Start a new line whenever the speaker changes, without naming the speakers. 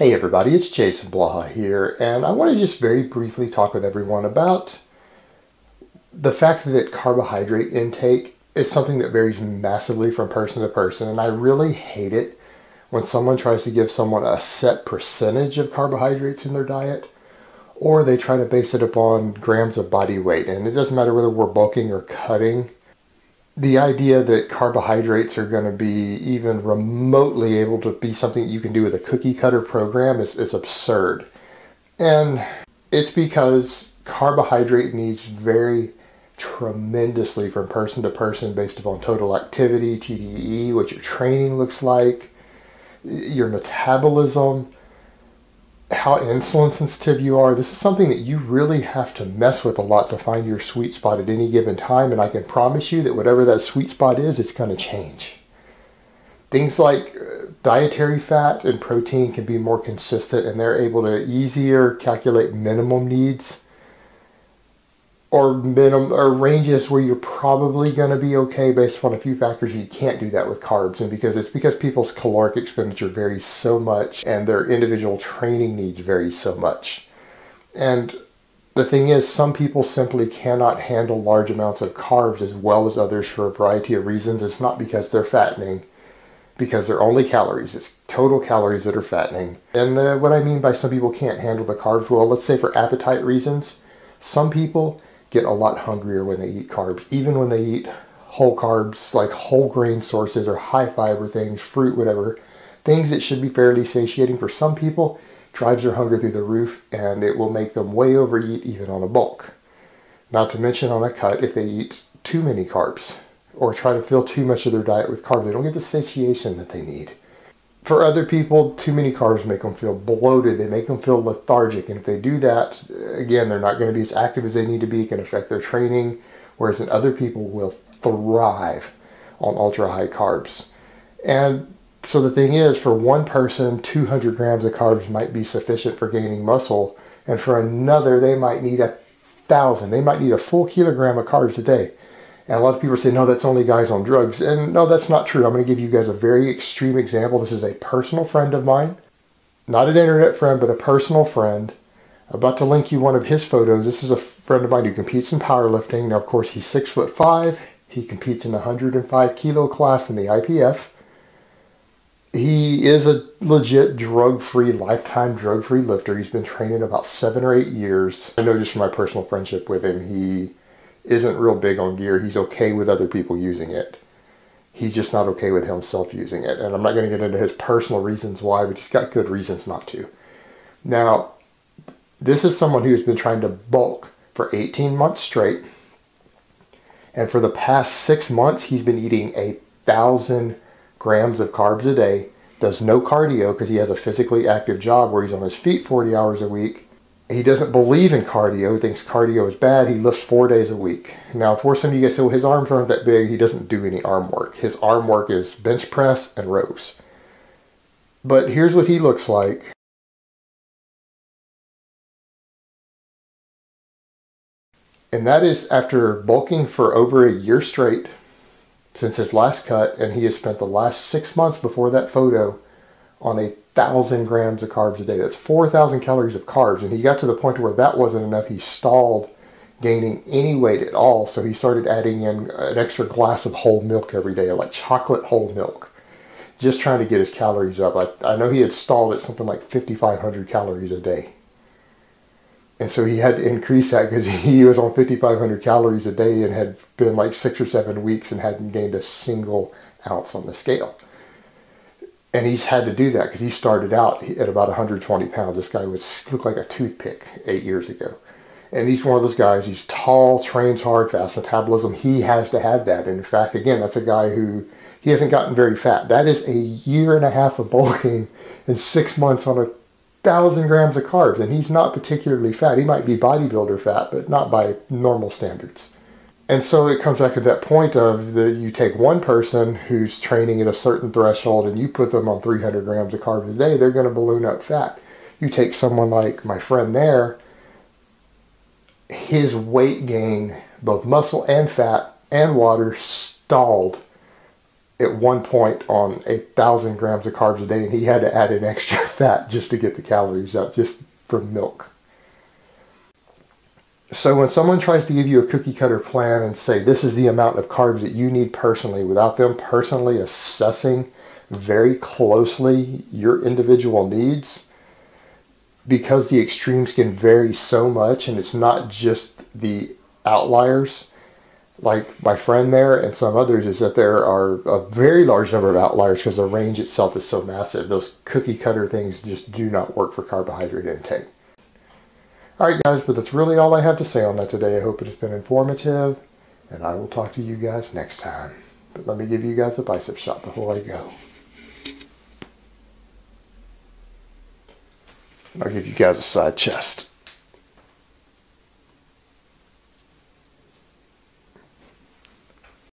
Hey everybody, it's Jason Blaha here, and I want to just very briefly talk with everyone about the fact that carbohydrate intake is something that varies massively from person to person, and I really hate it when someone tries to give someone a set percentage of carbohydrates in their diet, or they try to base it upon grams of body weight, and it doesn't matter whether we're bulking or cutting. The idea that carbohydrates are going to be even remotely able to be something that you can do with a cookie cutter program is absurd. And it's because carbohydrate needs vary tremendously from person to person based upon total activity, TDE, what your training looks like, your metabolism, how insulin sensitive you are. This is something that you really have to mess with a lot to find your sweet spot at any given time, and I can promise you that whatever that sweet spot is, it's going to change. Things like dietary fat and protein can be more consistent, and they're able to easier calculate minimum needs or ranges where you're probably going to be okay based upon a few factors. You can't do that with carbs, and it's because people's caloric expenditure varies so much and their individual training needs vary so much. And the thing is, some people simply cannot handle large amounts of carbs as well as others for a variety of reasons. It's not because they're fattening, because they're only calories. It's total calories that are fattening. And what I mean by some people can't handle the carbs, well, let's say for appetite reasons, some people get a lot hungrier when they eat carbs, even when they eat whole carbs, like whole grain sources or high fiber things, fruit, whatever, things that should be fairly satiating. For some people, drives their hunger through the roof, and it will make them way overeat even on a bulk. Not to mention on a cut, if they eat too many carbs or try to fill too much of their diet with carbs, they don't get the satiation that they need. For other people, too many carbs make them feel bloated. They make them feel lethargic. And if they do that, again, they're not going to be as active as they need to be. It can affect their training. Whereas other people will thrive on ultra high carbs. And so the thing is, for one person, 200 grams of carbs might be sufficient for gaining muscle. And for another, they might need 1,000. They might need a full kilogram of carbs a day. And a lot of people say, no, that's only guys on drugs. And no, that's not true. I'm going to give you guys a very extreme example. This is a personal friend of mine. Not an internet friend, but a personal friend. About to link you one of his photos. This is a friend of mine who competes in powerlifting. Now, of course, he's 6'5". He competes in the 105 kilo class in the IPF. He is a legit drug-free, lifetime drug-free lifter. He's been training about 7 or 8 years. I know just from my personal friendship with him, he isn't real big on gear. He's okay with other people using it. He's just not okay with himself using it. And I'm not going to get into his personal reasons why, but he's got good reasons not to. Now, this is someone who's been trying to bulk for 18 months straight. And for the past 6 months, he's been eating 1,000 grams of carbs a day. Does no cardio because he has a physically active job where he's on his feet 40 hours a week. He doesn't believe in cardio. He thinks cardio is bad. He lifts 4 days a week. Now, for some of you guys say, well, his arms aren't that big. He doesn't do any arm work. His arm work is bench press and rows. But here's what he looks like. And that is after bulking for over a year straight since his last cut. And he has spent the last 6 months before that photo on 1,000 grams of carbs a day. That's 4,000 calories of carbs. And he got to the point where that wasn't enough. He stalled gaining any weight at all. So he started adding in an extra glass of whole milk every day, like chocolate whole milk, just trying to get his calories up. I know he had stalled at something like 5,500 calories a day. And so he had to increase that because he was on 5,500 calories a day and had been like 6 or 7 weeks and hadn't gained a single ounce on the scale. And he's had to do that because he started out at about 120 pounds. This guy would look like a toothpick 8 years ago. And he's one of those guys, he's tall, trains hard, fast metabolism. He has to have that. And in fact, again, that's a guy who, he hasn't gotten very fat. That is a year and a half of bulking in 6 months on 1,000 grams of carbs. And he's not particularly fat. He might be bodybuilder fat, but not by normal standards. And so it comes back to that point of you take one person who's training at a certain threshold and you put them on 300 grams of carbs a day, they're going to balloon up fat. You take someone like my friend there, his weight gain, both muscle and fat and water, stalled at one point on 1,000 grams of carbs a day, and he had to add an extra fat just to get the calories up, just from milk. So when someone tries to give you a cookie cutter plan and say this is the amount of carbs that you need personally, without them personally assessing very closely your individual needs, because the extremes can vary so much, and it's not just the outliers like my friend there and some others, is that there are a very large number of outliers because the range itself is so massive. Those cookie cutter things just do not work for carbohydrate intake. Alright guys, but that's really all I have to say on that today. I hope it has been informative, and I will talk to you guys next time. But let me give you guys a bicep shot before I go. I'll give you guys a side chest.